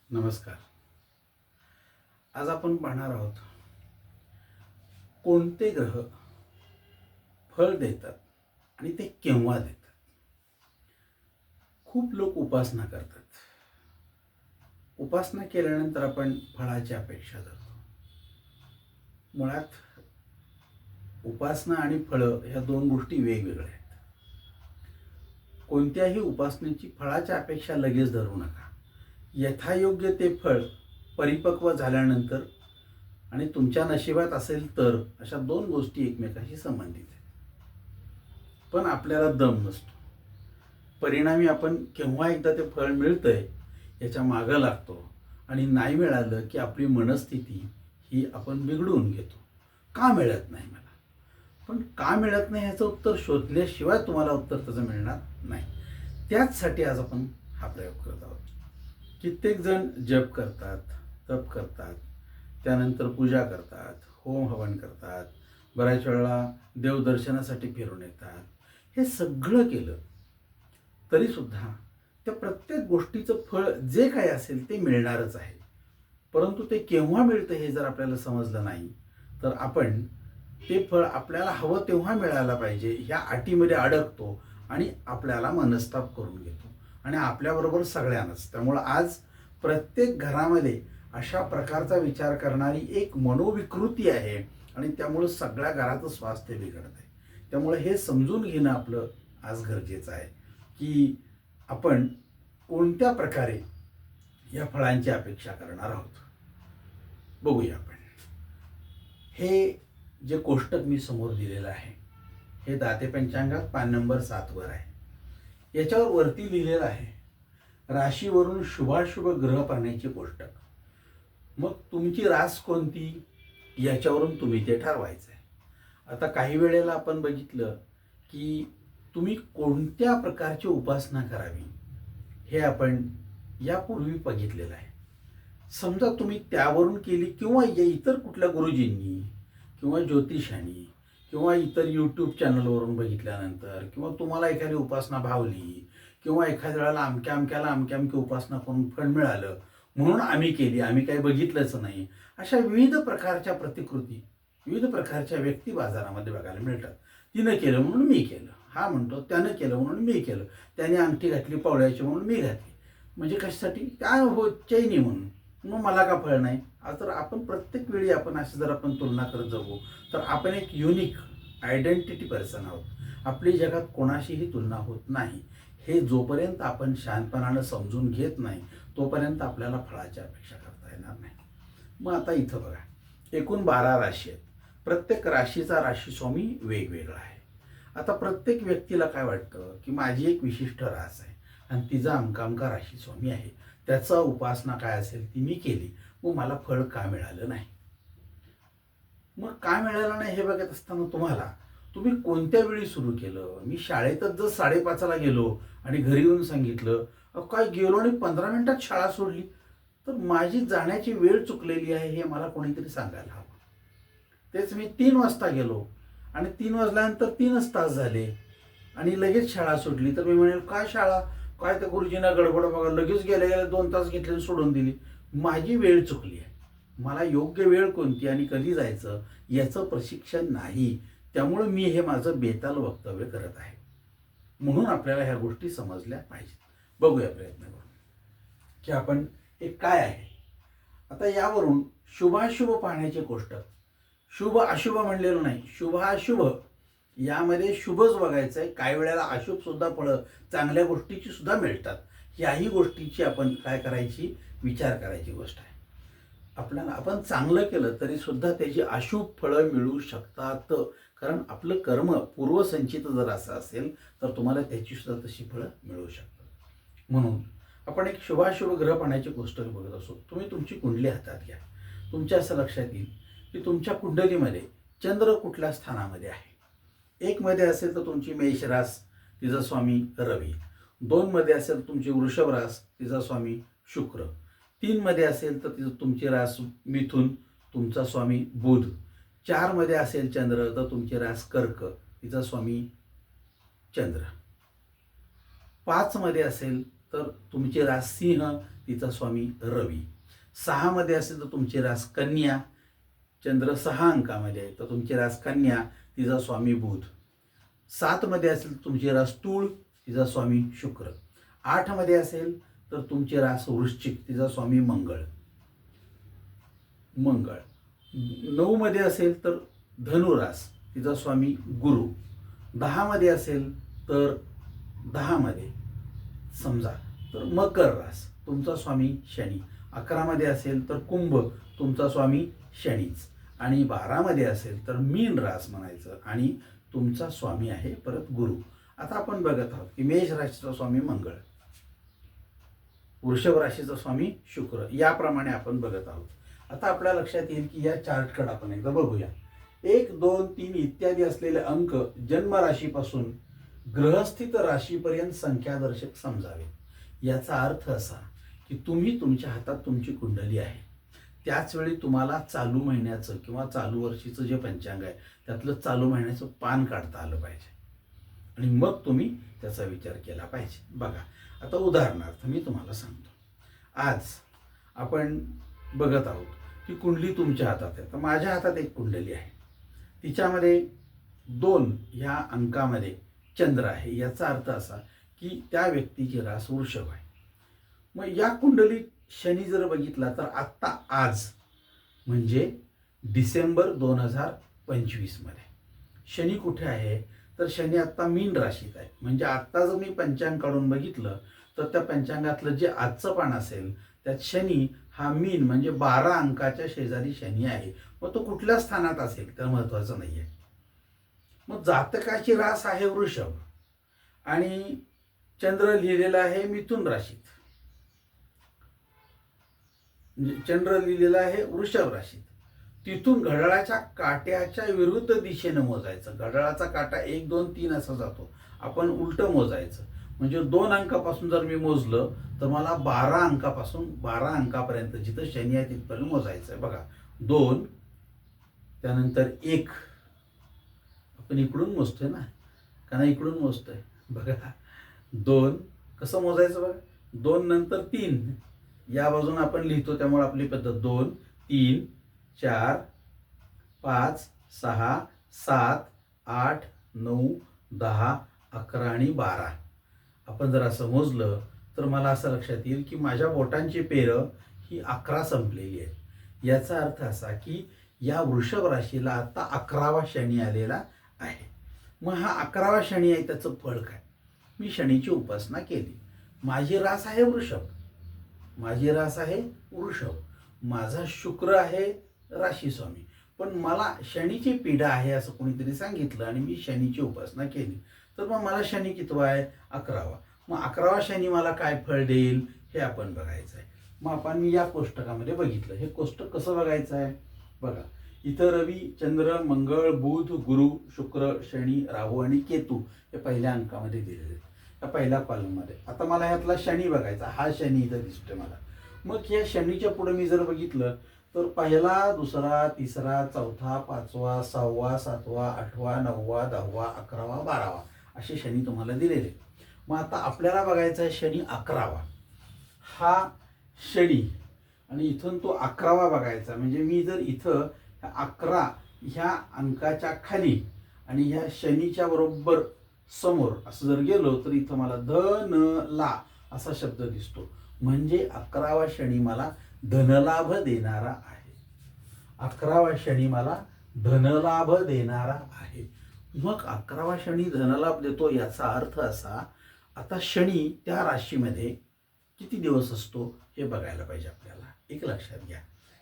नमस्कार. आज आपण पाहणार आहोत कोणते ग्रह फळ देतात आणि ते केव्हा देतात. खूप लोक उपासना करतात. उपासना केल्यानंतर आपण फळाची अपेक्षा धरतो. मुळात उपासना आणि फळं ह्या दोन गोष्टी वेगवेगळ्या आहेत. कोणत्याही उपासनेची फळाच्या अपेक्षा लगेच धरू नका. यथायोग्य ते फळ परिपक्व झाल्यानंतर आणि तुमच्या नशिबात असेल तर अशा दोन गोष्टी एकमेकांशी संबंधित आहेत. पण आपल्याला दम नसतो. परिणामी आपण केव्हा एकदा ते फळ मिळतंय याच्या मागं लागतो आणि नाही मिळालं की आपली मनस्थिती ही आपण बिघडवून घेतो. का मिळत नाही मला? पण का मिळत नाही ह्याचं उत्तर शोधल्याशिवाय तुम्हाला उत्तर त्याचं मिळणार नाही. त्याचसाठी आज आपण हा प्रयोग करत आहोत. कित्येक जण जप करतात, तप करतात, त्यानंतर पूजा करतात, होम हवन करतात, बऱ्याच वेळेला देवदर्शनासाठी फिरून येतात. हे सगळं केलं तरीसुद्धा त्या प्रत्येक गोष्टीचं फळ जे काही असेल ते मिळणारच आहे. परंतु ते केव्हा मिळतं हे जर आपल्याला समजलं नाही तर आपण ते फळ आपल्याला हवं तेव्हा मिळायला पाहिजे ह्या अटीमध्ये अडकतो आणि आपल्याला मनस्ताप करून घेतो आणि आपल्याबरोबर सगळ्यांनाच. त्यामुळं आज प्रत्येक घरामध्ये अशा प्रकारचा विचार करणारी एक मनोविकृती आहे आणि त्यामुळं सगळ्या घराचं स्वास्थ्य बिघडत आहे. त्यामुळे हे समजून घेणं आपलं आज गरजेचं आहे की आपण कोणत्या प्रकारे या फळांची अपेक्षा करणार आहोत. बघूया आपण. हे जे कोष्टक मी समोर दिलेलं आहे हे दाते पंचांगात पान नंबर 7 वर आहे. याच्यावर वरती लिहिलेलं आहे राशीवरून शुभाशुभ ग्रह पाहण्याचे कोष्टक. मग तुमची रास कोणती याच्यावरून तुम्ही ते ठरवायचं आहे. आता काही वेळेला आपण बघितलं की तुम्ही कोणत्या प्रकारची उपासना करावी हे आपण यापूर्वी बघितलेलं आहे. समजा तुम्ही त्यावरून केली किंवा इतर कुठल्या गुरुजींनी किंवा ज्योतिषांनी किंवा इतर यूट्यूब चॅनलवरून बघितल्यानंतर किंवा तुम्हाला एखादी उपासना भावली किंवा एखाद्या वेळेला अमक्या अमकी उपासना करून फळ मिळालं म्हणून आम्ही केली, आम्ही काही बघितलंच नाही, अशा विविध प्रकारच्या प्रतिकृती विविध प्रकारच्या व्यक्ती बाजारामध्ये बघायला मिळतात. तिनं केलं म्हणून मी केलं, हा म्हणतो त्यानं केलं म्हणून मी केलं, त्याने अंगठी घातली पावळ्याची म्हणून मी घातली. म्हणजे कशासाठी? काय हो चैनी म्हणून, मग मला का फळ नाही? तर आपण प्रत्येक वेळी आपण असं जर आपण तुलना करत जाऊ तर आपण एक युनिक आयडेंटिटी पर्सन आहोत. आपली जगात कोणाशीही तुलना होत नाही. हे जोपर्यंत आपण शांतपणानं समजून घेत नाही तोपर्यंत आपल्याला फळाची अपेक्षा करता येणार नाही. मग आता इथं बघा, एकूण 12 राशी आहेत. प्रत्येक राशीचा राशीस्वामी वेगवेगळा आहे. आता प्रत्येक व्यक्तीला काय वाटतं की माझी एक विशिष्ट रास आहे आणि तिचा अमका राशीस्वामी आहे, त्याचा उपासना काय असेल ती मी केली, मग मला फळ का मिळालं नाही? मग काय मिळालं नाही हे बघत असताना तुम्ही कोणत्या वेळी सुरू केलं? मी शाळेतच जर 5:30ला गेलो आणि घरी येऊन सांगितलं काय गेलो आणि 15 मिनिटात शाळा सोडली, तर माझी जाण्याची वेळ चुकलेली आहे हे मला कोणीतरी सांगायला हवं. तेच मी 3 वाजता गेलो आणि 3 वाजल्यानंतर 3च तास झाले आणि लगेच शाळा सुटली, तर मी म्हणेल काय शाळा, काय त्या गुरुजींना गडबड बघा, लगेच गेले 2 तास घेतले सोडून दिली. माझी वेळ चुकली आहे. मला योग्य वेळ कोणती आणि कधी जायचं याचं प्रशिक्षण नाही. त्यामुळे मी हे माझं बेताल वक्तव्य करत आहे. म्हणून आपल्याला ह्या गोष्टी समजल्या पाहिजेत. बघूया प्रयत्न करून की आपण हे काय आहे. आता यावरून शुभाशुभ पाहण्याचे कोष्टक. शुभ अशुभ म्हणलेलं नाही, शुभाशुभ यामध्ये शुभच बघायचं आहे. काही वेळेला अशुभ सुद्धा फळं चांगल्या गोष्टीची सुद्धा मिळतात. याही गोष्टीची आपण काय करायची, विचार करायची गोष्ट आहे. आपल्याला आपण चांगलं केलं तरी सुद्धा त्याची अशुभ फळं मिळू शकतात. कारण आपलं कर्म पूर्वसंचित जर असं असेल तर तुम्हाला त्याची सुद्धा तशी फळं मिळू शकतात. म्हणून आपण एक शुभाशुभ ग्रह पाहण्याची गोष्ट बघत असो. तुम्ही तुमची कुंडली हातात घ्या. तुमच्या असं लक्षात येईल की तुमच्या कुंडलीमध्ये चंद्र कुठल्या स्थानामध्ये आहे. 1 मध्ये असेल तर तुमची मेष रास, तिचा स्वामी रवी. 2 मध्ये असेल तुमची वृषभ रास, तिचा स्वामी शुक्र. 3 मध्ये असेल तर तुमची रास मिथुन, तुमचा स्वामी बुध. 4 मध्ये असेल चंद्र तर तुमची रास कर्क, तिचा स्वामी चंद्र. 5 मध्ये असेल तर तुमची रास सिंह, तिचा स्वामी रवी. 6 मध्ये असेल तर तुमची रास कन्या, चंद्र 6 अंकामध्ये आहे तर तुमची रास कन्या, तिचा स्वामी बुध. 7 मध्ये असेल तर तुमची रास तूळ, तिचा स्वामी शुक्र. 8 मध्ये असेल तर तुमची रास वृश्चिक, तिचा स्वामी मंगळ. 9 मध्ये असेल तर धनुरास, तिचा स्वामी गुरु. 10 मध्ये असेल तर 10 मध्ये समजा तर मकर रास, तुमचा स्वामी शनी. 11 मध्ये असेल तर कुंभ, तुमचा स्वामी शनीच. आणि 12 मध्ये असेल तर मीन रास म्हणायचं आणि तुमचा स्वामी आहे परत गुरु. आता आपण बघत आहोत की मेष राशीचा स्वामी मंगळ, वृषभ राशीचा स्वामी शुक्र, याप्रमाणे आपण बघत आहोत. आता आपल्या लक्षात येईल की या चार्टकडे आपण एकदा बघूया. 1, 2, 3 इत्यादी असलेले अंक जन्म राशीपासून ग्रहस्थित राशीपर्यंत संख्यादर्शक समजावे. याचा अर्थ असा की तुम्ही तुमच्या हातात तुमची कुंडली आहे, त्याचवेळी तुम्हाला चालू महिन्याचं किंवा चालू वर्षीचं जे पंचांग आहे त्यातलं चालू महिन्याचं पान काढता आलं पाहिजे आणि मग तुम्ही त्याचा विचार केला पाहिजे. बघा, आता उदाहरणार्थ मी तुम्हाला सांगतो. आज आपण बघत आहोत की कुंडली तुमच्या हातात आहे. तर माझ्या हातात एक कुंडली आहे, तिच्यामध्ये 2 ह्या अंकामध्ये चंद्र आहे. याचा अर्थ असा की त्या व्यक्तीची रास वृषभ आहे. मग या कुंडलीत शनी जर बघितला तर आत्ता आज म्हणजे डिसेंबर 2025 मध्ये शनी कुठे आहे तर शनी आत्ता मीन राशीत आहे. म्हणजे आत्ता जर मी पंचांग काढून बघितलं तर त्या पंचांगातलं जे आजचं पान असेल त्यात शनी हा मीन म्हणजे 12 अंकाच्या शेजारी शनी आहे. मग तो कुठल्या स्थानात असेल तर महत्वाचं नाही आहे. मग जातकाची रास आहे वृषभ आणि चंद्र लिहिलेला आहे मिथुन राशीत, चंद्र लिहिलेला आहे वृषभ राशीत. तिथून घड्याळाच्या काट्याच्या विरुद्ध दिशेने मोजायचं. घड्याळाचा काटा 1, 2, 3 असा जातो, आपण उलटं मोजायचं. म्हणजे 2 अंकापासून जर मी मोजलं तर मला 12 अंकापासून 12 अंकापर्यंत जिथं शनी आहे तिथपर्यंत मोजायचं आहे. बघा, 2, त्यानंतर 1, आपण इकडून मोजतोय ना, कारण इकडून मोजतोय. बघा, 2 कसं मोजायचं बघा, 2 नंतर 3 या बाजूने आपण लिहितो, त्यामुळे आपली पद्धत 2, 3, 4, 5, 6, 7, 8, 9, 10, 11 आणि 12. आपण जर असं मोजलं तर मला असं लक्षात येईल की माझ्या बोटांची पेरं ही 11 संपलेली आहे. याचा अर्थ असा की या वृषभ राशीला आता 11वा शनी आलेला आहे. मग हा 11वा शनी आहे, त्याचं फळ काय? मी शनीची उपासना केली, माझी रास आहे वृषभ, माझी रास आहे वृषभ, माझा शुक्र आहे राशी स्वामी, पण मला शनीची पीडा आहे असं कोणीतरी सांगितलं आणि मी शनीची उपासना केली. तर मग मला शनी कितवा आहे? 11वा. मग 11वा शनी मला काय फळ देईल हे आपण बघायचं आहे. मग आपण मी या कोष्टकामध्ये बघितलं. हे कोष्टक कसं बघायचं आहे? बघा, इथं रवी, चंद्र, मंगळ, बुध, गुरु, शुक्र, शनी, राहू आणि केतू हे पहिल्या अंकामध्ये दिलेले आहेत, या पहिल्या कॉलममध्ये. आता मला ह्यातला शनी बघायचा, हा शनी इथं दिसतोय मला. मग या शनीच्या पुढे मी जर बघितलं तर 1, 2, 3, 4, 5, 6, 7, 8, 9, 10, 11, 12 असे शनी तुम्हाला दिलेले. मग आता आपल्याला बघायचा आहे शनी 11वा. हा शनी आणि इथून तो 11वा बघायचा. म्हणजे मी जर इथं 11 ह्या अंकाच्या खाली आणि ह्या शनीच्या बरोबर समोर असं जर गेलो तर इथं मला धन ला असा शब्द दिसतो. म्हणजे 11वा शनी मला धनलाभ देणारा आहे. 11वा शनी मला धनलाभ देणारा आहे. मग 11वा शनी धनलाभ देतो याचा अर्थ असा, आता शनी त्या राशीमध्ये किती दिवस असतो हे बघायला पाहिजे आपल्याला. एक लक्षात घ्या,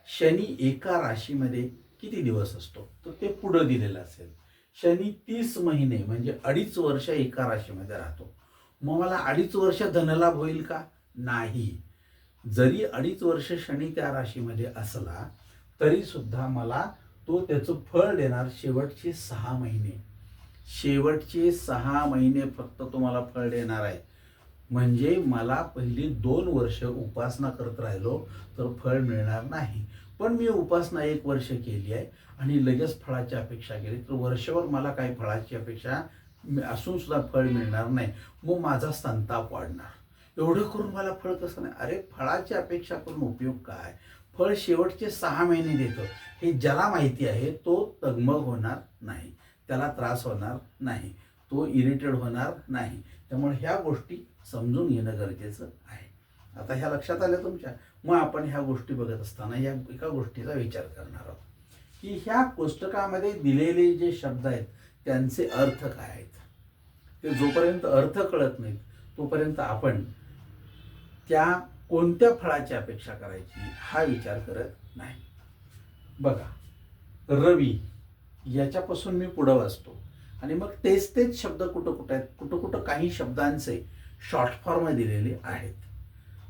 शनी एका राशीमध्ये किती दिवस असतो तर ते पुढं दिलेलं असेल. शनी 30 महिने म्हणजे 2.5 वर्ष एका राशीमध्ये राहतो. मग मला 2.5 वर्ष धनलाभ होईल का? नाही. जरी 2.5 वर्ष शनी त्या राशीमध्ये असला तरी सुद्धा मला तो त्याचं फळ देणार शेवटचे 6 महिने. शेवटचे 6 महिने फक्त तुम्हाला फळ देणार आहे. म्हणजे मला पहिली 2 वर्ष उपासना करत राहिलो तर फळ मिळणार नाही. पण मी उपासना 1 वर्ष केली आहे आणि लगेच फळाची अपेक्षा केली तर वर्षभर मला काही फळाची अपेक्षा असून सुद्धा फळ मिळणार नाही. मग माझा संताप वाढणार एवढं करून मला फळ कसं नाही? अरे फळाची अपेक्षा करून उपयोग काय? फळ शेवटचे 6 महिने देतं, हे ज्याला माहिती आहे तो तगमग होणार नाही, त्याला त्रास होणार नाही, तो इरिटेड होणार नाही. त्यामुळे ह्या गोष्टी समजून घेणं गरजेचं आहे. आता ह्या लक्षात आल्या तुमच्या? मग आपण ह्या गोष्टी बघत असताना या एका गोष्टीचा विचार करणार आहोत की ह्या पुस्तकामध्ये दिलेले जे शब्द आहेत त्यांचे अर्थ काय आहेत. ते जोपर्यंत अर्थ कळत नाहीत तोपर्यंत आपण त्या कोणत्या फळाची अपेक्षा करायची हा विचार करत नाही. बघा, रवी याच्यापासून मी पुढं वाचतो आणि मग तेच शब्द कुठं कुठं आहेत, कुठं कुठं काही शब्दांचे शॉर्ट फॉर्म दिलेले आहेत.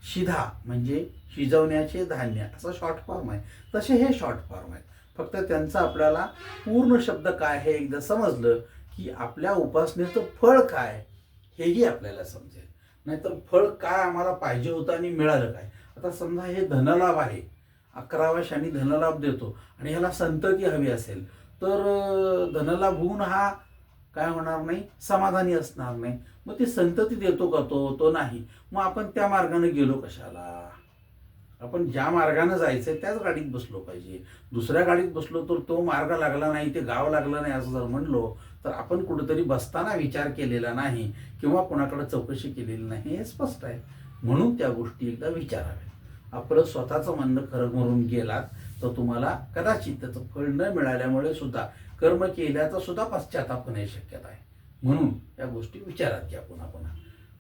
शिधा म्हणजे शिजवण्याचे धान्य असा शॉर्ट फॉर्म आहे, तसे हे शॉर्ट फॉर्म आहेत. फक्त त्यांचा आपल्याला पूर्ण शब्द काय हे एकदा समजलं की आपल्या उपासनेचं फळ काय हेही आपल्याला समजेल. नाहीतर फळ काय आम्हाला पाहिजे होतं आणि मिळालं काय. आता समजा हे धनलाभ आहे, 11व्या शनी धनलाभ देतो आणि ह्याला संतती हवी असेल तर धनलाभ होऊन हा काय होणार नाही, समाधानी असणार नाही. मग ती संतती देतो का तो नाही. मग आपण त्या मार्गाने गेलो कशाला? आपण ज्या मार्गाने जायचंय त्याच गाडीत बसलो पाहिजे. दुसऱ्या गाडीत बसलो तर तो मार्ग लागला नाही, ते गाव लागलं नाही असं जर म्हणलो तर आपण कुठेतरी बसताना विचार केलेला नाही किंवा कोणाकडे चौकशी केलेली नाही हे स्पष्ट आहे. म्हणून त्या गोष्टी एकदा विचाराव्या. आपलं स्वतःचं म्हणणं खरं म्हणून गेलात तर तुम्हाला कदाचित त्याचं फळ न मिळाल्यामुळे सुद्धा कर्म केल्याचा सुद्धा पश्चाताप होण्याची शक्यता आहे. म्हणून या गोष्टी विचारात घ्या. पुन्हा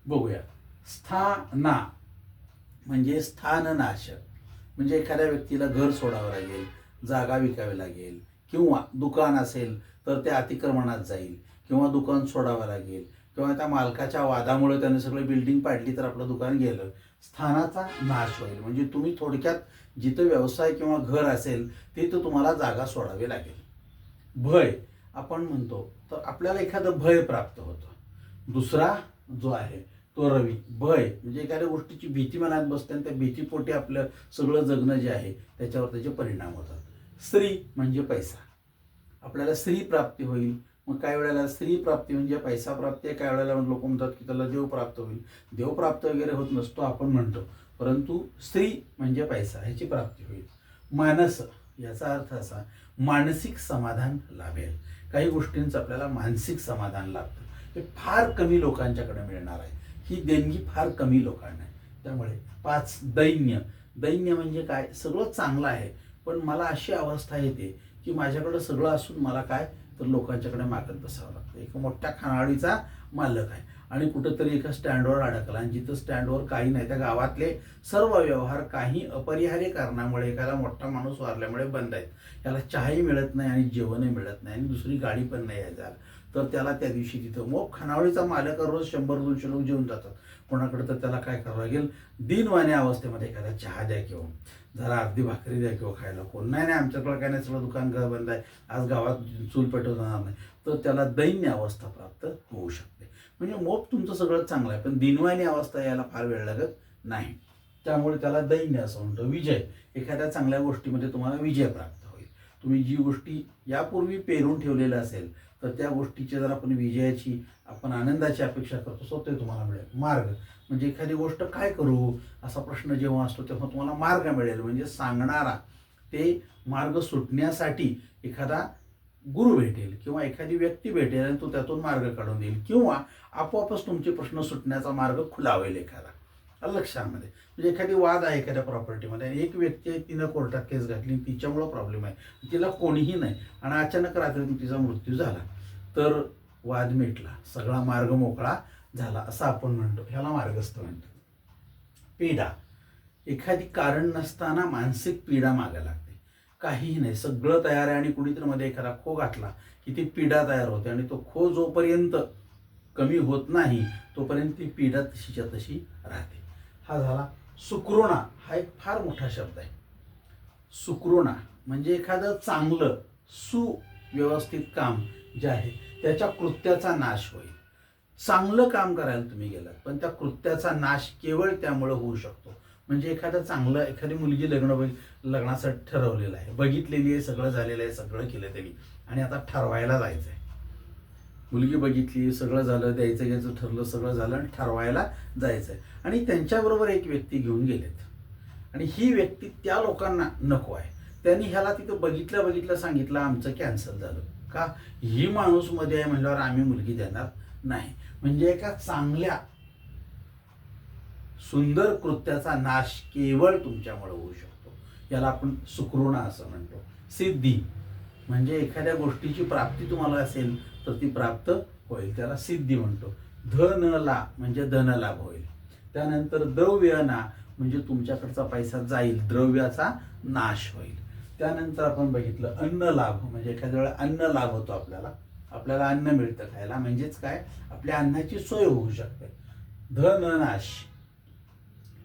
बघूया. स्थाना म्हणजे स्थाननाशक, म्हणजे एखाद्या व्यक्तीला घर सोडावं लागेल, जागा विकावी लागेल किंवा दुकान असेल तर ते अतिक्रमणात जाईल किंवा दुकान सोडावं लागेल किंवा त्या मालकाच्या वादामुळे त्याने सगळी बिल्डिंग पाडली तर आपलं दुकान गेलं. स्थानाचा नाश होईल. म्हणजे तुम्ही थोडक्यात जिथं व्यवसाय किंवा घर असेल तिथं तुम्हाला जागा सोडावी लागेल. भय आपण म्हणतो तर आपल्याला एखादं भय प्राप्त होतं. दुसरा जो आहे तो रवी, भय म्हणजे एखाद्या गोष्टीची भीती मनात बसते आणि त्या भीतीपोटी आपलं सगळं जगणं जे आहे त्याच्यावर त्याचे परिणाम होतात. स्त्री म्हणजे पैसा, आपल्याला स्त्री प्राप्ती होईल. मग काही वेळेला स्त्री प्राप्ती म्हणजे पैसा प्राप्ती आहे, काही वेळेला लोक म्हणतात की त्याला देव प्राप्त होईल. देव प्राप्त वगैरे होत नसतो आपण म्हणतो, परंतु स्त्री म्हणजे पैसा ह्याची प्राप्ती होईल. मानस याचा अर्थ असा मानसिक समाधान लाभेल. काही गोष्टींचं आपल्याला मानसिक समाधान लाभतं, हे फार कमी लोकांच्याकडे मिळणार आहे. ही देणगी फार कमी लोकांना आहे. त्यामुळे 5 दैन्य. दैन्य म्हणजे काय, सगळं चांगलं आहे पण मला अशी अवस्था येते की माझ्याकडं सगळं असून मला काय तर लोकांच्याकडे मागत बसावं लागतं. एक मोठ्या खानावळीचा मालक आहे आणि कुठंतरी एका स्टँडवर अडकला आणि जिथं स्टँडवर काही नाही, त्या गावातले सर्व व्यवहार काही अपरिहार्य कारणामुळे एखादा मोठा माणूस वारल्यामुळे बंद आहेत. त्याला चहाही मिळत नाही आणि जेवणही मिळत नाही आणि दुसरी गाडी पण नाही आहे झालं तर त्याला त्या दिवशी तिथं मग खानावळीचा मालक रोज 100-200 लोक जेवून जातात. कोणाकडे तर त्याला काय करावं लागेल, दिनवाण्या अवस्थेमध्ये एखादा चहा द्या किंवा जरा अर्धी भाकरी द्या किंवा खायला. कोण नाही आमच्याकडं काय नाही, सगळं दुकान घर बंद आहे, आज गावात चूल पेटवता जाणार नाही, तर त्याला दैन्य अवस्था प्राप्त होऊ शकते. म्हणजे मोप तुमचं सगळं चांगलं आहे पण दिनवाणी अवस्था यायला फार वेळ लागत नाही, त्यामुळे त्याला दैन्य असं म्हणतो. विजय, एखाद्या चांगल्या गोष्टीमध्ये तुम्हाला विजय प्राप्त होईल. तुम्ही जी गोष्टी यापूर्वी पेरून ठेवलेल्या असेल तर त्या गोष्टीची जर आपण विजयाची आपण आनंदाची अपेक्षा करतो सो ते तुम्हाला मिळेल. मार्ग म्हणजे एखादी गोष्ट काय करू असा प्रश्न जेव्हा असतो तेव्हा तुम्हाला मार्ग मिळेल. म्हणजे सांगणारा ते मार्ग सुटण्यासाठी एखादा गुरु भेटेल किंवा एखादी व्यक्ती भेटेल आणि तो त्यातून मार्ग काढून देईल किंवा आपोआपच तुमचे प्रश्न सुटण्याचा मार्ग खुला होईल एखादा. लक्षामध्ये म्हणजे एखादी वाद आहे एखाद्या प्रॉपर्टीमध्ये आणि एक व्यक्ती आहे तिनं कोर्टात केस घातली, तिच्यामुळं प्रॉब्लेम आहे, तिला कोणीही नाही आणि अचानक रात्रीतून तिचा मृत्यू झाला तर वाद मिटला, सगळा मार्ग मोकळा झाला असं आपण म्हणतो. ह्याला मार्गस्थ म्हणतो. पीडा, एखादी कारण नसताना मानसिक पीडा मागे लागते. काहीही नाही, सगळं तयार आहे आणि कुणीतरी मध्ये एखादा खो घातला की ती पीडा तयार होते आणि तो खो जोपर्यंत कमी होत नाही तोपर्यंत ती पीडा तशीच्या तशी राहते. हा झाला. सुकृणा, हा एक फार मोठा शब्द आहे. सुकृणा म्हणजे एखादं चांगलं सुव्यवस्थित काम जे आहे त्याच्या कृत्याचा नाश होईल. चांगलं काम करायला तुम्ही गेलात पण त्या कृत्याचा नाश केवळ त्यामुळे होऊ शकतो. म्हणजे एखादं चांगलं, एखादी मुलगी लग्नासाठी ठरवलेलं आहे, बघितलेली आहे, सगळं झालेलं आहे, सगळं केलं त्यांनी आणि आता ठरवायला जायचं आहे. मुलगी बघितली, सगळं झालं, द्यायचं घ्यायचं ठरलं, सगळं झालं आणि ठरवायला जायचं आहे. आणि त्यांच्याबरोबर एक व्यक्ती घेऊन गेलेत आणि ही व्यक्ती त्या लोकांना नको आहे. त्यांनी ह्याला तिथं बघितलं सांगितलं आमचं कॅन्सल झालं. का? ही माणूस मध्ये आहे म्हणल्यावर आम्ही मुलगी देणार नाही. म्हणजे एका चांगल्या सुंदर कृत्याचा नाश केवळ तुमच्यामुळे होऊ शकतो. याला आपण सुकृणा असं म्हणतो. सिद्धी म्हणजे एखाद्या गोष्टीची प्राप्ती तुम्हाला असेल तर ती प्राप्त होईल, त्याला सिद्धी म्हणतो. धनला म्हणजे धनलाभ होईल. त्यानंतर द्रव्यना म्हणजे तुमच्याकडचा पैसा जाईल, द्रव्याचा नाश होईल. त्यानंतर आपण बघितलं अन्न लाभ म्हणजे एखाद्या वेळेला अन्न लाभ होतो, आपल्याला अन्न मिळतं खायला, म्हणजेच काय, आपल्या अन्नाची सोय होऊ शकते. धननाश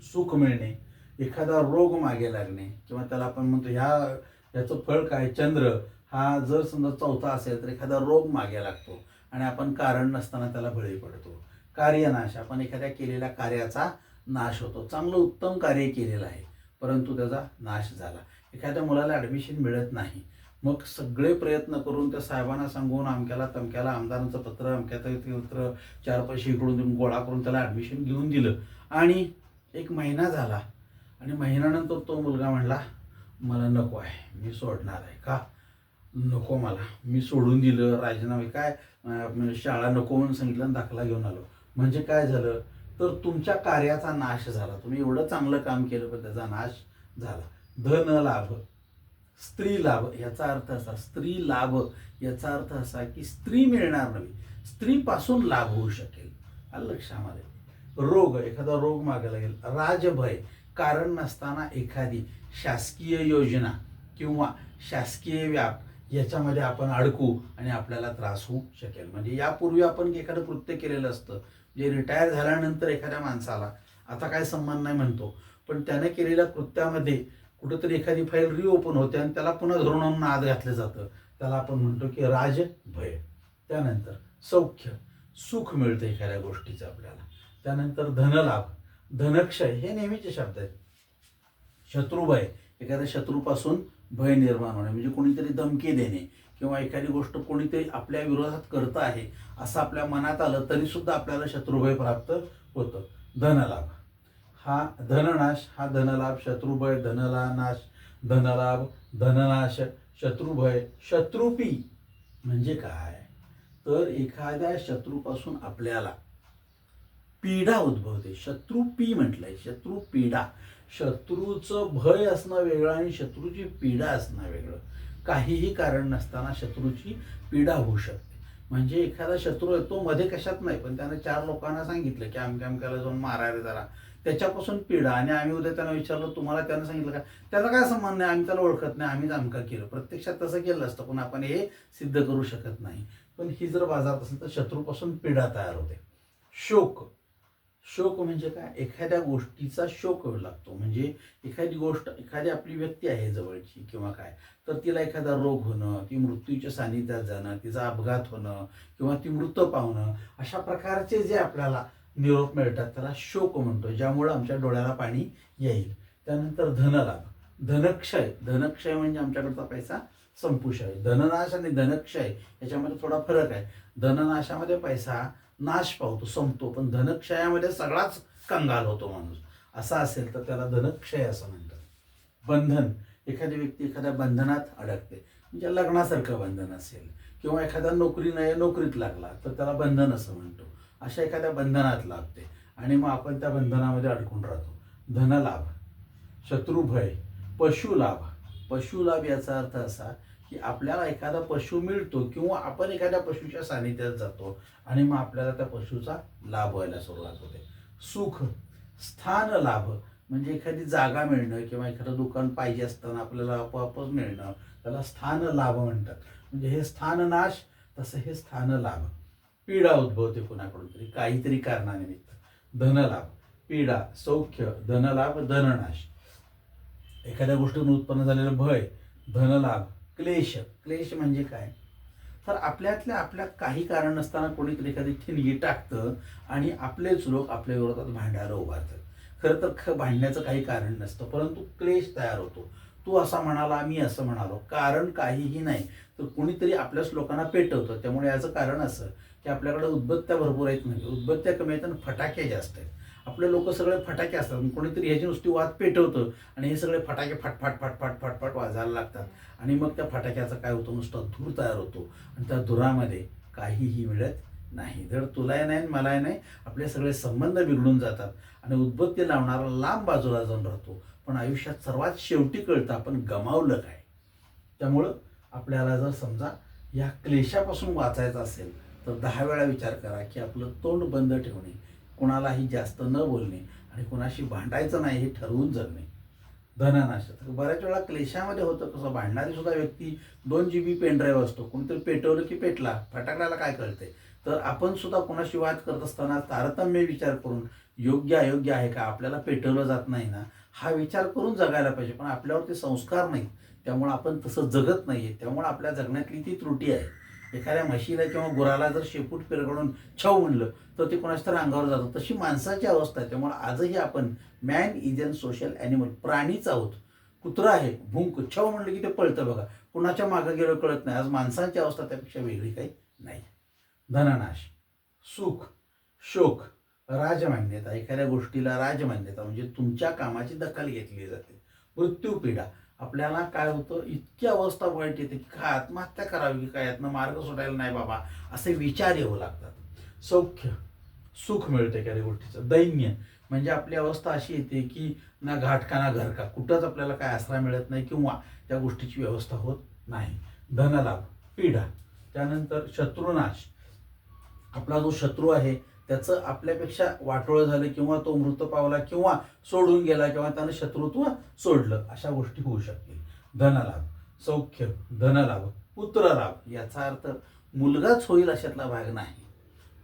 सुख मिळणे, एखादा रोग मागे लागणे, किंवा त्याला आपण म्हणतो याचं फळ काय, चंद्र हा जर समजा चौथा असेल तर एखादा रोग मागे लागतो आणि आपण कारण नसताना त्याला बळी पडतो. कार्यनाश, आपण एखाद्या केलेल्या कार्याचा नाश होतो. चांगलं उत्तम कार्य केलेलं आहे परंतु त्याचा नाश झाला. एखाद्या मुलाला ॲडमिशन मिळत नाही, मग सगळे प्रयत्न करून त्या साहेबांना सांगून अमक्याला तमक्याला आमदारांचं पत्र, अमक्याचं पत्र, 4 पैसे इकडून देऊन गोळा करून त्याला ॲडमिशन घेऊन दिलं आणि 1 महिना झाला आणि महिन्यानंतर तो मुलगा म्हणला मला नको आहे, मी सोडणार आहे. का नको, मला मी सोडून दिलं, राजीनामे काय शाळा नको म्हणून सांगितलं आणि दाखला घेऊन आलो. म्हणजे काय झालं तर तुमच्या कार्याचा नाश झाला. तुम्ही एवढं चांगलं काम केलं पण त्याचा नाश झाला. धन लाभ, स्त्री लाभ याचा अर्थ असा, स्त्री लाभ याचा अर्थ असा की स्त्री मिळणार नाही, स्त्रीपासून लाभ होऊ शकेल. आलं लक्षामध्ये. रोग, एखादा रोग मागे लागेल. राजभय, कारण नसताना एखादी शासकीय योजना किंवा शासकीय व्याप याच्यामध्ये आपण अडकू आणि आपल्याला त्रास होऊ शकेल. म्हणजे यापूर्वी आपण एखादं कृत्य केलेलं असतं, जे रिटायर झाल्यानंतर एखाद्या माणसाला आता काय संबंध नाही म्हणतो, पण त्याने केलेल्या कृत्यामध्ये कुठंतरी एखादी फाईल रिओपन होते आणि त्याला पुन्हा धरून आत घातलं जातं, त्याला आपण म्हणतो की राजभय. त्यानंतर सौख्य, सुख मिळतं एखाद्या गोष्टीचं आपल्याला. त्यानंतर धनलाभ, धनक्षय हे नेहमीचे शब्द आहेत. शत्रुभय, एखाद्या शत्रूपासून भय निर्माण होणे, म्हणजे कोणीतरी धमकी देणे किंवा एखादी गोष्ट कोणीतरी आपल्या विरोधात करत आहे असं आपल्या मनात आलं तरी सुद्धा आपल्याला शत्रुभय प्राप्त होतं. धनलाभ हा धननाश, हा धनलाभ, शत्रुभय, धनलानाश, धनलाभ, धननाश, शत्रुभय. शत्रुपी म्हणजे काय तर एखाद्या शत्रूपासून आपल्याला पीडा उद्भवते. शत्रुपी म्हटलंय, शत्रुपीडा. शत्रूचं भय असणं वेगळं आणि शत्रूची पीडा असणं वेगळं. काहीही कारण नसताना शत्रूची पीडा होऊ शकते. म्हणजे एखादा शत्रू आहे तो मध्ये कशात नाही, पण त्याने 4 लोकांना सांगितलं की अमक्याला जाऊन मारायला जरा, त्याच्यापासून पीडा. आणि आम्ही उद्या त्यांना विचारलं तुम्हाला त्यानं सांगितलं का, त्याचा काय संबंध नाही, आम्ही त्याला ओळखत नाही, आम्हीच अमका केलं. प्रत्यक्षात तसं केलं असतं पण आपण हे सिद्ध करू शकत नाही. पण ही जर बाजारात असेल तर शत्रूपासून पीडा तयार होते. शोक, शोक म्हणजे काय, एखाद्या गोष्टीचा शोक लागतो. म्हणजे एखादी गोष्ट, एखादी आपली व्यक्ती आहे जवळची किंवा काय, तर तिला एखादा रोग होणं, ती मृत्यूच्या सानिध्यात जाणं, तिचा अपघात होणं किंवा ती मृत पावणं, अशा प्रकारचे जे आपल्याला निरोप मिळतात त्याला शोक म्हणतो, ज्यामुळं आमच्या डोळ्याला पाणी येईल. त्यानंतर धनलाभ, धनक्षय, धनक्षय म्हणजे आमच्याकडचा पैसा संपुष आहे. धननाश आणि धनक्षय याच्यामध्ये थोडा फरक आहे. धननाशामध्ये पैसा नाश पावतो, संपतो, पण धनक्षयामध्ये सगळाच कंगाल होतो माणूस. असा असेल तर त्याला धनक्षय असं म्हणतात. बंधन, एखादी व्यक्ती एखाद्या बंधनात अडकते, म्हणजे लग्नासारखं बंधन असेल किंवा एखादा नोकरी नाही नोकरीत लागला तर त्याला बंधन असं म्हणतो. अशा एखाद्या बंधनात लागते आणि मग आपण त्या बंधनामध्ये अडकून राहतो. धनलाभ, शत्रुभय, पशुलाभ. पशुलाभ याचा अर्थ असा की आपल्याला एखादा पशु मिळतो किंवा आपण एखाद्या पशुच्या सानिध्यात जातो आणि मग आपल्याला त्या पशुचा लाभ व्हायला सुरुवात होते. सुख, स्थान लाभ म्हणजे एखादी जागा मिळणं किंवा एखादं दुकान पाहिजे असताना आपल्याला आपोआपच मिळणं, त्याला स्थान लाभ म्हणतात. म्हणजे हे स्थाननाश, तसं हे स्थान लाभ. पीडा उद्भवते कोणाकडून तरी काहीतरी कारणानिमित्त. धनलाभ, पीडा, सौख्य, धनलाभ, धननाश. एखाद्या गोष्टीतून उत्पन्न झालेलं भय, धनलाभ. क्लेश, क्लेश म्हणजे काय तर आपल्यातल्या आपल्यात काही कारण नसताना कोणीतरी एखादी ठिणगी टाकतं आणि आपलेच लोक आपल्या विरोधात भांडायला उभारतात. खरं तर भांडण्याचं काही कारण नसतं परंतु क्लेश तयार होतो. तू असा म्हणाला, मी असं म्हणालो, कारण काहीही नाही तर कोणीतरी आपल्याच लोकांना पेटवतं. त्यामुळे याचं कारण असं की आपल्याकडे उदबत्त्या भरपूर आहेत, म्हणजे उदबत्त्या कमी आहेत आणि फटाके जास्त आहेत. आपले लोक सगळे फटाके असतात, कोणीतरी ह्याची नुसती वात पेटवतं आणि हे सगळे फटाके फाटफाट फाटफाट फाटफाट वाजायला लागतात आणि मग त्या फटाक्याचा काय होतं, नुसता धूर तयार होतो आणि त्या धुरामध्ये काहीही मिळत नाही. धड तुलाही नाही मलाही नाही, आपले सगळे संबंध बिघडून जातात आणि उदबत्ती लावणारा लांब बाजूला जाऊन राहतो. पण आयुष्यात सर्वात शेवटी कळतं आपण गमावलं काय. त्यामुळं आपल्याला जर समजा या क्लेशापासून वाचायचं असेल तर 10 वेळा विचार करा की आपलं तोंड बंद ठेवणे, कोणालाही जास्त न बोलणे आणि कोणाशी भांडायचं नाही हे ठरवून जगणे. धननाश, तर बऱ्याच वेळा क्लेशामध्ये होतं कसं, भांडणारी सुद्धा व्यक्ती 2 GB पेनड्राईव्ह असतो, कोणीतरी पेटवलं की पेटला, फटाकड्याला काय कळतंय. तर आपण सुद्धा कोणाशी वाद करत असताना तारतम्य विचार करून योग्य अयोग्य आहे का, आपल्याला पेटवलं जात नाही ना, हा विचार करून जगायला पाहिजे. पण आपल्यावरती संस्कार नाही, त्यामुळे आपण तसं जगत नाहीये, त्यामुळे आपल्या जगण्यातली ती त्रुटी आहे. एखाद्या म्हशीला किंवा गुराला जर शेपूट पिरगडून छव म्हणलं तर ते कोणाच्या तरी अंगावर जातं, तशी माणसाची अवस्था आहे. त्यामुळे आजही आपण man is an social animal, प्राणीच आहोत. कुत्रा आहे भुंक छव म्हणलं की ते पळतं बघा, कुणाच्या मागं गेलं कळत नाही. आज माणसांची अवस्था त्यापेक्षा वेगळी काही नाही. धननाश, सुख, शोक, राजमान्यता, एखाद्या गोष्टीला राजमान्यता म्हणजे तुमच्या कामाची दखल घेतली जाते. मृत्यू पीडा, आपल्याला काय होतं, इतकी अवस्था वाईट येते की काय आत्महत्या करावी की काय, यातनं मार्ग सोडायला नाही बाबा असे विचार येऊ लागतात. सौख्य, सुख मिळतं एखाद्या गोष्टीचं. दैन्य म्हणजे आपली अवस्था अशी येते की ना घाटका ना घर का, कुठंच आपल्याला काय आसरा मिळत नाही किंवा त्या गोष्टीची व्यवस्था होत नाही. धनलाभ, पीडा. त्यानंतर शत्रुनाश, आपला जो शत्रू आहे त्याचं आपल्यापेक्षा वाटोळं झालं किंवा तो मृत पावला किंवा सोडून गेला किंवा त्यानं शत्रुत्व सोडलं, अशा गोष्टी होऊ शकतील. धनलाभ, सौख्य, धनलाभ, पुत्रलाभ, याचा अर्थ मुलगाच होईल अशातला भाग नाही,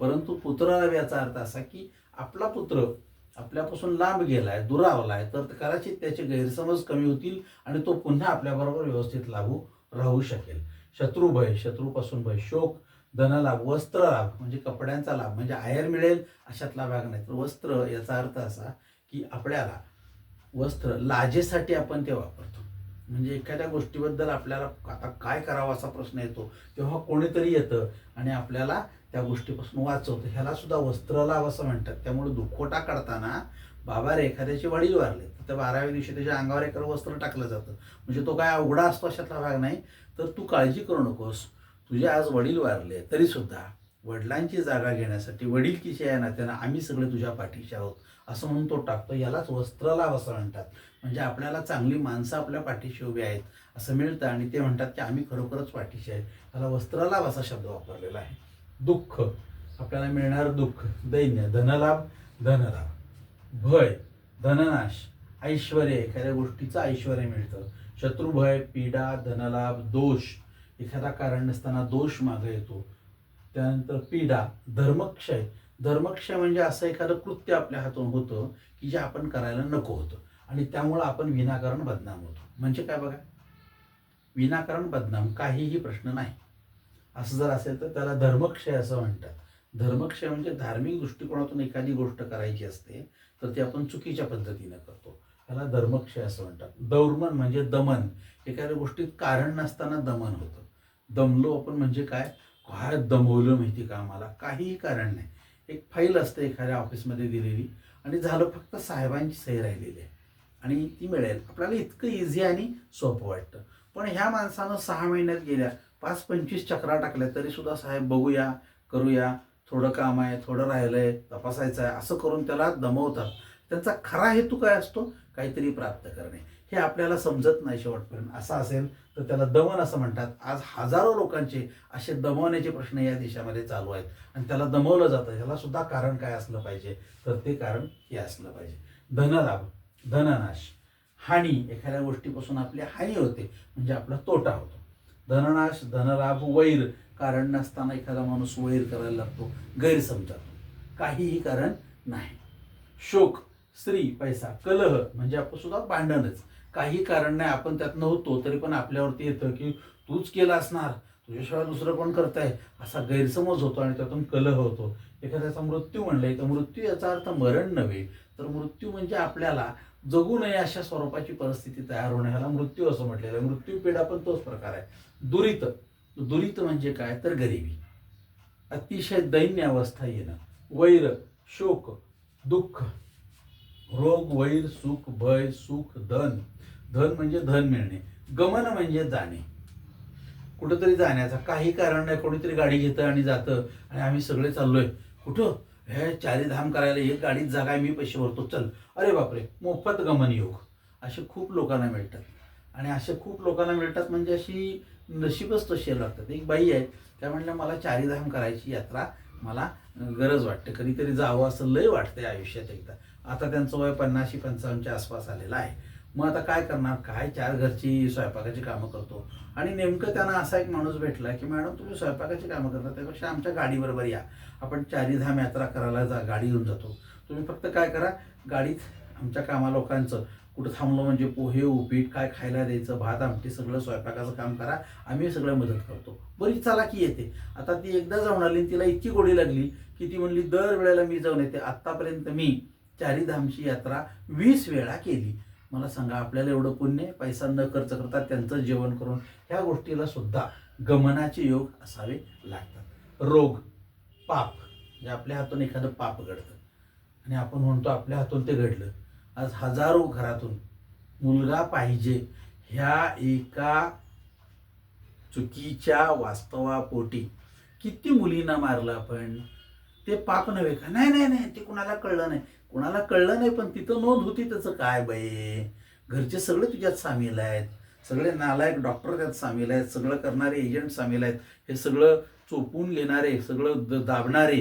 परंतु पुत्रलाभ याचा अर्थ असा की आपला पुत्र आपल्यापासून लांब गेलाय, दुरावलाय, तर कदाचित त्याचे गैरसमज कमी होतील आणि तो पुन्हा आपल्याबरोबर व्यवस्थित राहू शकेल. शत्रुभय, शत्रूपासून भय. शोक, धनलाभ, वस्त्रलाभ म्हणजे कपड्यांचा लाभ, म्हणजे आयर मिळेल अशातला भाग नाही. तर वस्त्र याचा अर्थ असा की आपल्याला वस्त्र लाजेसाठी आपण ते वापरतो. म्हणजे एखाद्या गोष्टीबद्दल आपल्याला आता काय करावं असा प्रश्न येतो तेव्हा कोणीतरी येतं आणि आपल्याला त्या गोष्टीपासून वाचवतं, ह्याला सुद्धा वस्त्रलाभ असं म्हणतात. त्यामुळे दुखोटा काढताना बाबा रे एखाद्याचे वडील वारले तर त्या 12व्या दिवशी त्याच्या अंगावर एखादं वस्त्र टाकलं जातं, म्हणजे तो काय अवघडा असतो अशातला भाग नाही. तर तू काळजी करू नकोस, तुझे आज वडील वारले तरी सुद्धा वडिलांची जागा घेण्यासाठी वडीलकीच्या या नात्यानं आम्ही सगळे तुझ्या पाठीशी आहोत असं म्हणून तो टाकतो. यालाच वस्त्रलाभ असं म्हणतात. म्हणजे आपल्याला चांगली माणसं आपल्या पाठीशी उभी आहेत असं मिळतं आणि ते म्हणतात की आम्ही खरोखरच पाठीशी आहे, त्याला वस्त्रलाभ असा शब्द वापरलेला आहे. दुःख, आपल्याला मिळणार दुःख. दैन्य, धनलाभ, धनलाभ. भय, धननाश, ऐश्वर, एखाद्या गोष्टीचं ऐश्वर मिळतं. शत्रुभय, पीडा, धनलाभ. दोष, एखादा कारण नसताना दोष मागे येतो. त्यानंतर पीडा, धर्मक्षय. धर्मक्षय म्हणजे असं एखादं कृत्य आपल्या हातून होतं की जे आपण करायला नको होतं आणि त्यामुळं आपण विनाकारण बदनाम होतो. म्हणजे काय बघा, विनाकारण बदनाम, काहीही प्रश्न नाही असं जर असेल तर त्याला धर्मक्षय असं म्हणतात. धर्मक्षय म्हणजे धार्मिक दृष्टिकोनातून एखादी गोष्ट करायची असते तर ती आपण चुकीच्या पद्धतीनं करतो, त्याला धर्मक्षय असं म्हणतात. दौर्मन म्हणजे दमन, एखाद्या गोष्टीत कारण नसताना दमन होतं. दमलो आपण म्हणजे काय, काय दमवलं माहिती का आम्हाला, काहीही कारण नाही. एक फाईल असते एखाद्या ऑफिसमध्ये दिलेली आणि झालं फक्त साहेबांची सही राहिलेली आहे आणि ती मिळेल, आपल्याला इतकं इझी आणि सोपं वाटतं. पण ह्या माणसानं 6 महिन्यात गेल्या 5-25 चक्रा टाकल्या तरी सुद्धा साहेब बघूया करूया, थोडं काम आहे, थोडं राहिलंय, तपासायचं आहे, असं करून त्याला दमवतात. त्यांचा खरा हेतू काय असतो, काहीतरी प्राप्त करणे. हे आपल्याला समजत नाही शेवटपर्यंत. असं असेल तर त्याला दमन असं म्हणतात. आज हजारो लोकांचे असे दमवण्याचे प्रश्न या देशामध्ये चालू आहेत आणि त्याला दमवलं जातं. ह्याला सुद्धा कारण काय असलं पाहिजे, तर ते कारण हे असलं पाहिजे. धनलाभ, धननाश, हानी, एखाद्या गोष्टीपासून आपली हानी होते म्हणजे आपला तोटा होतो. धननाश, धनलाभ. वैर, कारण नसताना एखादा माणूस वैर करायला लागतो, गैरसमजातो, काहीही कारण नाही. शोक, स्त्री, पैसा. कलह म्हणजे आपण सुद्धा भांडणच, काही कारण नाही, आपण त्यात नव्हतो तरी पण आपल्यावरती येतं की तूच केलं असणार, तुझ्याशिवाय दुसरं कोण करताय, असा गैरसमज होतो आणि त्यातून कलह होतो. एखाद्याचा मृत्यू म्हणलंय तर मृत्यू याचा अर्थ मरण नव्हे, तर मृत्यू म्हणजे आपल्याला जगू नये अशा स्वरूपाची परिस्थिती तयार होणे, ह्याला मृत्यू असं म्हटलेलं आहे. मृत्यू पीडा पण तोच प्रकार आहे. दुरित, दुरित म्हणजे काय तर गरिबी. अतिशय दैन्य अवस्था येणं, वैर, शोक, दुःख, रोग, वैर, सुख, भय, सुख, धन, धन म्हणजे धन मिळणे, गमन म्हणजे जाणे, कुठंतरी जाण्याचा काही कारण नाही, कोणीतरी गाडी घेतं आणि जातं आणि आम्ही सगळे चाललोय कुठं, हे चारीधाम करायला, एक गाडीत जागा आहे, मी पैसे भरतो, चल, अरे बापरे, मोफत गमन योग, असे खूप लोकांना मिळतात. आणि असे खूप लोकांना मिळतात म्हणजे अशी नशीबच तशी लागतात. एक बाई आहे, त्या म्हणल्या मला चारीधाम करायची यात्रा मला गरज वाटते, कधीतरी जावं असं लय वाटतंय आयुष्यात एकदा. आता त्यांचं वय 50-55च्या आसपास आलेलं आहे. मग आता काय करणार, काय चार घरची स्वयंपाकाची कामं करतो. आणि नेमकं त्यांना असा एक माणूस भेटला की मॅडम तुम्ही स्वयंपाकाची कामं करता त्यापेक्षा आमच्या गाडीबरोबर या, आपण चारीधाम यात्रा करायला गाडी घेऊन जातो. तुम्ही फक्त काय करा, गाडीत आमच्या कामा लोकांचं कुठं थांबलो म्हणजे पोहे उपीट काय खायला द्यायचं, भात आमटी सगळं स्वयंपाकाचं काम करा, आम्ही सगळं मदत करतो. बरी चालाकी येते. आता ती एकदा जाऊन आली आणि तिला इतकी गोडी लागली की ती म्हणली दर वेळेला मी जाऊन येते. आत्तापर्यंत मी चारीधामची यात्रा 20 वेळा केली. मला सांगा, आपल्याला एवढं पुण्य, पैसा न खर्च करता त्यांचं जेवण करून ह्या गोष्टीला सुद्धा गमनाचे योग असावे लागतात. रोग, पाप, म्हणजे आपल्या हातून एखादं पाप घडतं आणि आपण म्हणतो आपल्या हातून ते घडलं. आज हजारो घरातून मुलगा पाहिजे ह्या एका चुकीच्या वास्तवापोटी किती मुलींना मारलं आपण. ते पाप नव्हे का? नाही नाही नाही, ते कुणाला कळलं नाही, कुणाला कळलं नाही, पण तिथं नोंद होती त्याचं काय बाई. घरचे सगळे तुझ्यात सामील आहेत, सगळे नालायक डॉक्टर त्यात सामील आहेत, सगळं करणारे एजंट सामील आहेत, हे सगळं चोपून घेणारे, सगळं दाबणारे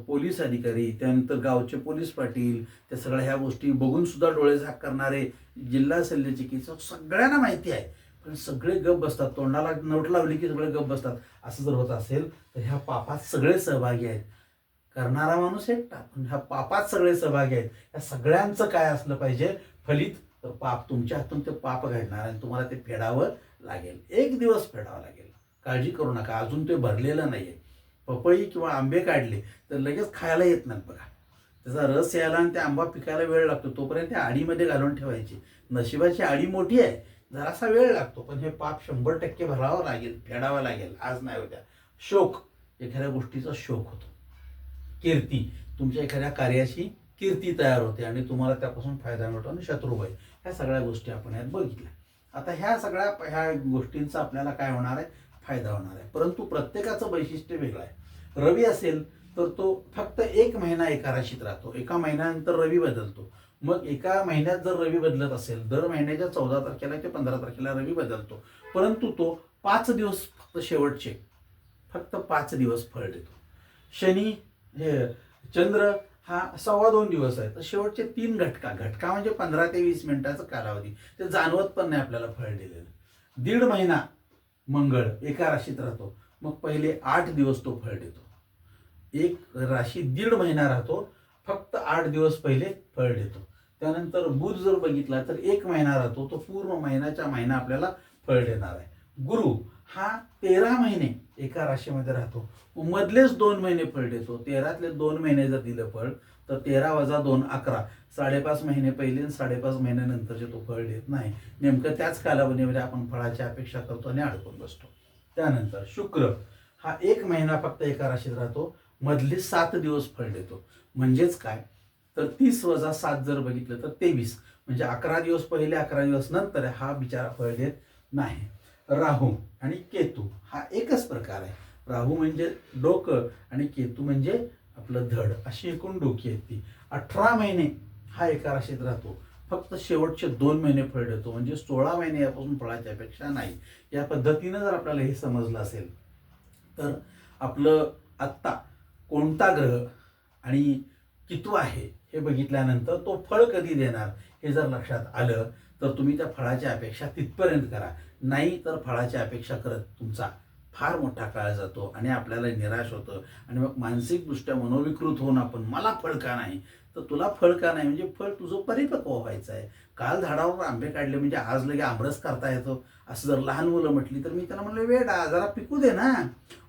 पोलीस अधिकारी, त्यानंतर गावचे पोलीस पाटील, त्या सगळ्या ह्या गोष्टी बघून सुद्धा डोळे झाक करणारे जिल्हा शल्य चिकित्सक, सगळ्यांना माहिती आहे, पण सगळे गप बसतात. तोंडाला नोट लावली की सगळे गप बसतात. असं जर होत असेल तर ह्या पापात सगळे सहभागी आहेत. करणारा माणूस एकटा, पण ह्या पापात सगळे सहभागी आहेत. या सगळ्यांचं काय असलं पाहिजे फलित, तर पाप. तुमच्या हातून ते पाप घडणार आणि तुम्हाला ते फेडावं लागेल, एक दिवस फेडावं लागेल. काळजी करू नका, अजून ते भरलेलं नाहीये. पपई किंवा आंबे काढले तर लगेच खायला येत नाहीत बघा. त्याचा रस यायला आणि ते आंबा पिकायला वेळ लागतो, तोपर्यंत त्या आडीमध्ये घालून ठेवायची. नशिबाची आडी मोठी आहे, जरासा वेळ लागतो, पण हे पाप 100% भरावं लागेल, फेडावं लागेल, आज नाही उद्या. शोक, एखाद्या गोष्टीचा शोक होतो. कीर्ती, तुमच्या एखाद्या कार्याची कीर्ती तयार होते आणि तुम्हाला त्यापासून फायदा मिळतो. आणि शत्रुभय, ह्या सगळ्या गोष्टी आपण यात बघितल्या. आता ह्या गोष्टींचा आपल्याला काय होणार आहे, फायदा होणार आहे. परंतु प्रत्येकाचं वैशिष्ट्य वेगळं आहे. रवी असेल तर तो फक्त 1 महिना एका राशीत राहतो, एका महिन्यानंतर रवी बदलतो. मग एका महिन्यात जर रवी बदलत असेल, दर महिन्याच्या 14 तारखेला ते 15 तारखेला रवी बदलतो, परंतु तो 5 दिवस फक्त शेवटचे, फक्त 5 दिवस फळ देतो. शनी, चंद्र हा 2.25 दिवस आहे, तर शेवटचे 3 घटका म्हणजे 15 ते 20 मिनिटाचा कालावधी, ते जाणवत पण नाही आपल्याला फळ दिलेलं. 1.5 महिना मंगळ एका राशीत राहतो, मग पहिले 8 दिवस तो फळ देतो. एक राशी 1.5 महिना राहतो, फक्त 8 दिवस पहिले फळ देतो. त्यानंतर बुध जर बघितला तर 1 महिना राहतो, तो पूर्ण महिन्याच्या महिना आपल्याला फळ देणार आहे. गुरु हा 13 महिने एका राशीमध्ये राहतो, मधलेच 2 महिने फळ देतो. 13तले 2 महिने जर दिलं फळ तर 13 वजा 2 11, 5.5 महिने पहिले आणि 5.5 महिन्यानंतरचे तो फळ देत नाही. नेमकं त्याच कालावधीमध्ये आपण फळाची अपेक्षा करतो आणि अडकून बसतो. त्यानंतर शुक्र हा 1 महिना फक्त एका राशीत राहतो, मधले 7 दिवस फळ देतो. म्हणजेच काय, तर 30 वजा 7 जर बघितलं तर 23, म्हणजे 11 दिवस पहिले 11 दिवस नंतर हा बिचारा फळ देत नाही. राहू आणि केतू हा एकच प्रकार आहे. राहू म्हणजे डोकं आणि केतू म्हणजे आपलं धड, अशी एकूण डोकी आहेत ती. 18 महिने हा एका राशीत राहतो, फक्त शेवटचे 2 महिने फळ देतो, म्हणजे 16 महिने यापासून फळाची अपेक्षा नाही. या पद्धतीनं जर आपल्याला हे समजलं असेल तर आपलं आत्ता कोणता ग्रह आणि कितवा आहे हे बघितल्यानंतर तो फळ कधी देणार हे जर लक्षात आलं तर तुम्ही त्या फळाची अपेक्षा तिथपर्यंत करा. नाही तर फळाची अपेक्षा करत तुमचा फार मोठा काळ जातो आणि आपल्याला निराश होतं आणि मग मानसिकदृष्ट्या मनोविकृत होऊन आपण मला फळ का नाही, तर तुला फळ का नाही म्हणजे फळ तुझं परिपक्व व्हायचं आहे. काल झाडावर आंबे काढले म्हणजे आज लगे आमरस करता येतो असं जर लहान मुलं म्हटली तर मी त्याला म्हणलं वेडा जरा पिकू दे ना.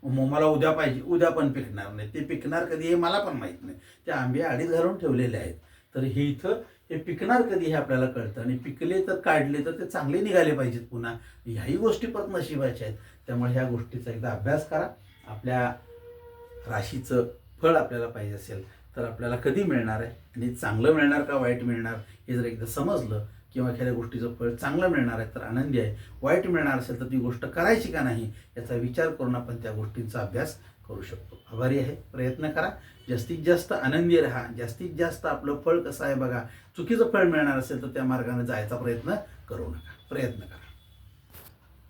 मग मला उद्या पाहिजे, उद्या पण पिकणार नाही. ते पिकणार कधी हे मला पण माहीत नाही. ते आंबे आडीत घालून ठेवलेले आहेत, तर हे इथं हे पिकणार कधी हे आपल्याला कळतं. आणि पिकले तर काढले तर ते चांगले निघाले पाहिजेत पुन्हा. ह्याही गोष्टी परत नशिबाच्या आहेत. त्यामुळे ह्या गोष्टीचा एकदा अभ्यास करा. आपल्या राशीचं फळ आपल्याला पाहिजे असेल तर आपल्याला कधी मिळणार आहे आणि चांगलं मिळणार का वाईट मिळणार हे जर एकदा समजलं किंवा एखाद्या गोष्टीचं फळ चांगलं मिळणार आहे तर आनंदी आहे, वाईट मिळणार असेल तर ती गोष्ट करायची का नाही याचा विचार करून आपण त्या गोष्टींचा अभ्यास करू शकतो. आभारी आहे. प्रयत्न करा, जास्तीत जास्त आनंदी राहा, जास्तीत जास्त आपलं फळ कसं आहे बघा. चुकीचं फळ मिळणार असेल तर त्या मार्गाने जायचा प्रयत्न करू नका, प्रयत्न करा.